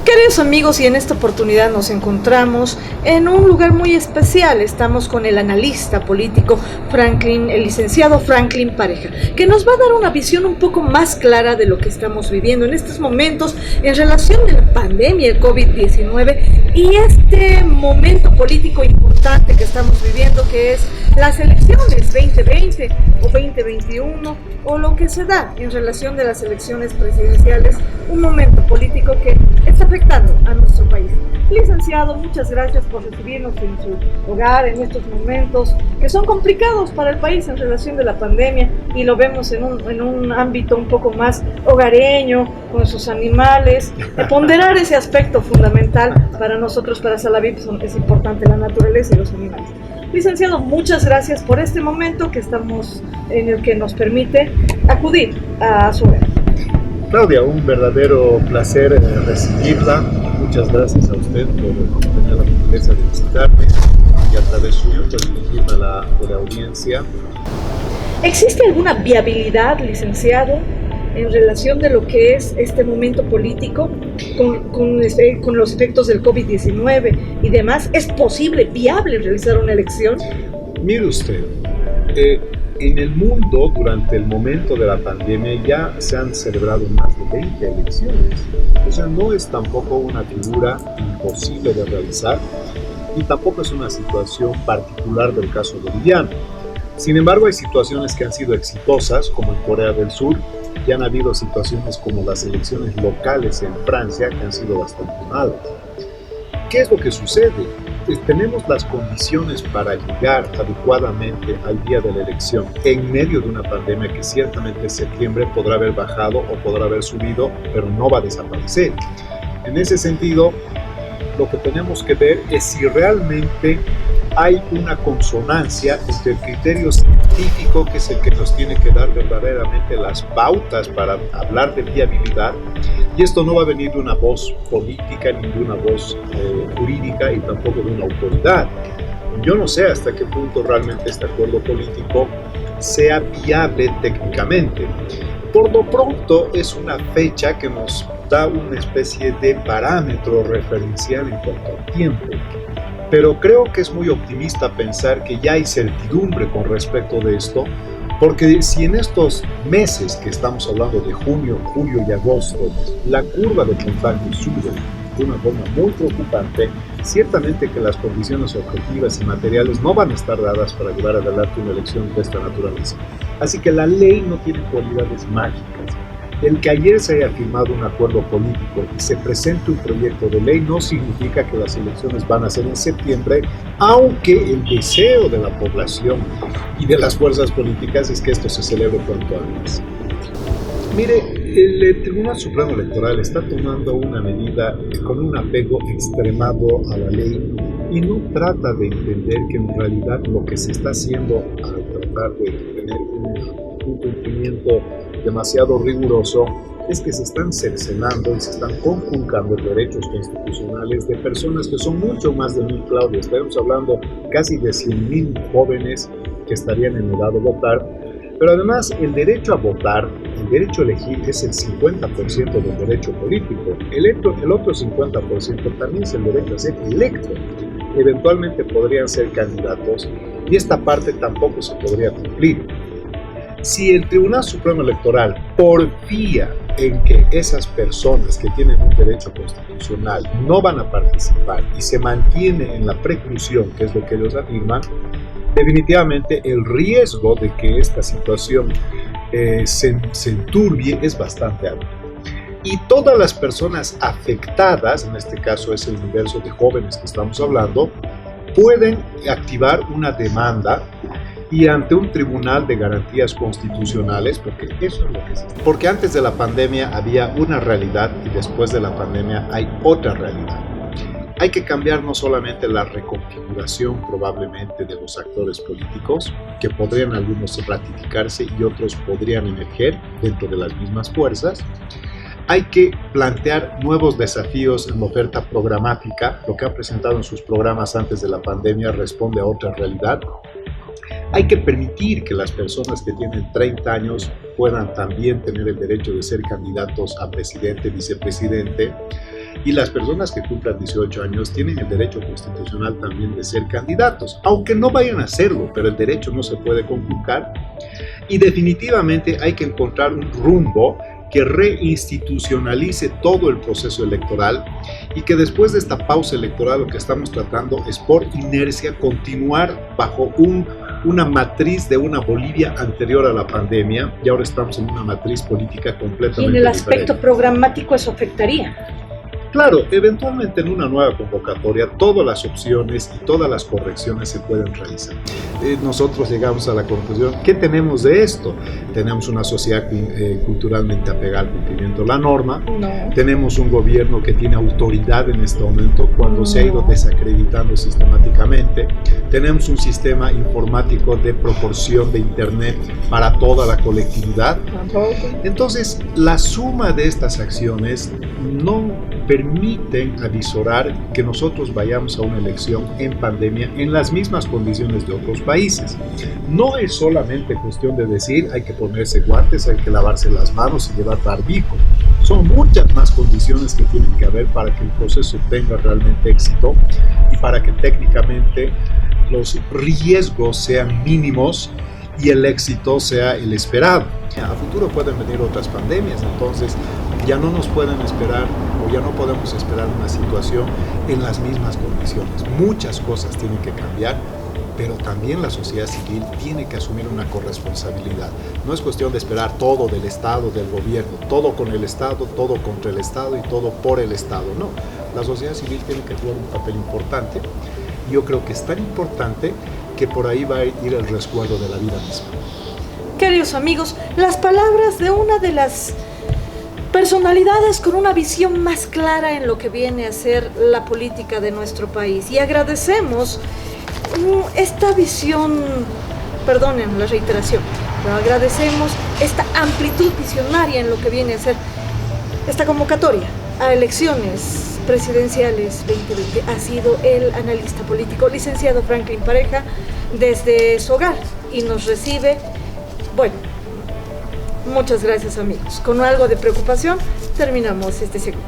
Queridos amigos, y en esta oportunidad nos encontramos en un lugar muy especial. Estamos con el analista político el licenciado Franklin Pareja, que nos va a dar una visión un poco más clara de lo que estamos viviendo en estos momentos en relación de la pandemia, el COVID-19, y este momento político importante que estamos viviendo, que es las elecciones 2020 o 2021, o lo que se da en relación de las elecciones presidenciales, un momento político que está afectando a nuestro país. Licenciado, muchas gracias por recibirnos en su hogar en estos momentos que son complicados para el país en relación de la pandemia, y lo vemos en un ámbito un poco más hogareño, con sus animales, de ponderar ese aspecto fundamental para nosotros, para Salaví, es importante la naturaleza y los animales. Licenciado, muchas gracias por este momento que estamos en el que nos permite acudir a su hogar. Claudia, un verdadero placer recibirla. Muchas gracias a usted por tener la gentileza de visitarme y a través suyo dirigirme a la audiencia. ¿Existe alguna viabilidad, licenciado, en relación de lo que es este momento político con los efectos del COVID-19 y demás? ¿Es posible, viable realizar una elección? Mire usted, en el mundo, durante el momento de la pandemia, ya se han celebrado más de 20 elecciones. O sea, no es tampoco una figura imposible de realizar y tampoco es una situación particular del caso boliviano. Sin embargo, hay situaciones que han sido exitosas, como en Corea del Sur, y han habido situaciones como las elecciones locales en Francia, que han sido bastante malas. ¿Qué es lo que sucede? Tenemos las condiciones para llegar adecuadamente al día de la elección en medio de una pandemia que ciertamente en septiembre podrá haber bajado o podrá haber subido, pero no va a desaparecer. En ese sentido, lo que tenemos que ver es si realmente hay una consonancia entre el criterio científico, que es el que nos tiene que dar verdaderamente las pautas para hablar de viabilidad, y esto no va a venir de una voz política ni de una voz jurídica y tampoco de una autoridad. Yo no sé hasta qué punto realmente este acuerdo político sea viable técnicamente. Por lo pronto es una fecha que nos da una especie de parámetro referencial en cuanto al tiempo. Pero creo que es muy optimista pensar que ya hay certidumbre con respecto de esto, porque si en estos meses que estamos hablando de junio, julio y agosto, la curva de contagio sube de una forma muy preocupante, ciertamente que las condiciones objetivas y materiales no van a estar dadas para llevar adelante una elección de esta naturaleza. Así que la ley no tiene cualidades mágicas. El que ayer se haya firmado un acuerdo político y se presente un proyecto de ley no significa que las elecciones van a ser en septiembre, aunque el deseo de la población y de las fuerzas políticas es que esto se celebre cuanto antes. Mire, el Tribunal Supremo Electoral está tomando una medida con un apego extremado a la ley y no trata de entender que en realidad lo que se está haciendo al tratar de tener un cumplimiento demasiado riguroso es que se están cercenando y se están conculcando derechos constitucionales de personas que son mucho más de 1,000, Claudia. Estamos hablando casi de 100,000 jóvenes que estarían en edad de votar, pero además el derecho a votar, el derecho a elegir es el 50% del derecho político. El otro 50% también es el derecho a ser electo. Eventualmente podrían ser candidatos y esta parte tampoco se podría cumplir. Si el Tribunal Supremo Electoral porfía en que esas personas que tienen un derecho constitucional no van a participar y se mantiene en la preclusión, que es lo que ellos afirman, definitivamente el riesgo de que esta situación se enturbie es bastante alto. Y todas las personas afectadas, en este caso es el universo de jóvenes que estamos hablando, pueden activar una demanda y ante un tribunal de garantías constitucionales, porque eso es lo que es. Porque antes de la pandemia había una realidad y después de la pandemia hay otra realidad. Hay que cambiar no solamente la reconfiguración probablemente de los actores políticos, que podrían algunos ratificarse y otros podrían emerger dentro de las mismas fuerzas. Hay que plantear nuevos desafíos en la oferta programática. Lo que han presentado en sus programas antes de la pandemia responde a otra realidad. Hay que permitir que las personas que tienen 30 años puedan también tener el derecho de ser candidatos a presidente, vicepresidente. Y las personas que cumplan 18 años tienen el derecho constitucional también de ser candidatos, aunque no vayan a hacerlo, pero el derecho no se puede conculcar. Y definitivamente hay que encontrar un rumbo que reinstitucionalice todo el proceso electoral y que después de esta pausa electoral lo que estamos tratando es por inercia continuar bajo una matriz de una Bolivia anterior a la pandemia, y ahora estamos en una matriz política completamente diferente. Y en el aspecto diferente. programático eso afectaría. Claro, eventualmente en una nueva convocatoria todas las opciones y todas las correcciones se pueden realizar. Nosotros llegamos a la conclusión, ¿qué tenemos de esto? Tenemos una sociedad culturalmente apegada al cumplimiento de la norma, No. tenemos un gobierno que tiene autoridad en este momento cuando se ha ido desacreditando sistemáticamente, tenemos un sistema informático de proporción de internet para toda la colectividad. Entonces, la suma de estas acciones no permiten avisorar que nosotros vayamos a una elección en pandemia en las mismas condiciones de otros países. No es solamente cuestión de decir hay que ponerse guantes, hay que lavarse las manos y llevar barbijo. Son muchas más condiciones que tienen que haber para que el proceso tenga realmente éxito y para que técnicamente los riesgos sean mínimos y el éxito sea el esperado. A futuro pueden venir otras pandemias, entonces ya no nos pueden esperar o ya no podemos esperar una situación en las mismas condiciones. Muchas cosas tienen que cambiar, pero también la sociedad civil tiene que asumir una corresponsabilidad. No es cuestión de esperar todo del Estado, del gobierno, todo con el Estado, todo contra el Estado y todo por el Estado. No, la sociedad civil tiene que jugar un papel importante. Yo creo que es tan importante que por ahí va a ir el resguardo de la vida misma. Queridos amigos, las palabras de una de las personalidades con una visión más clara en lo que viene a ser la política de nuestro país. Y agradecemos esta visión, perdonen la reiteración, pero agradecemos esta amplitud visionaria en lo que viene a ser esta convocatoria a elecciones presidenciales 2020. Ha sido el analista político licenciado Franklin Pareja desde su hogar y nos recibe. Bueno, muchas gracias amigos. Con algo de preocupación terminamos este segundo.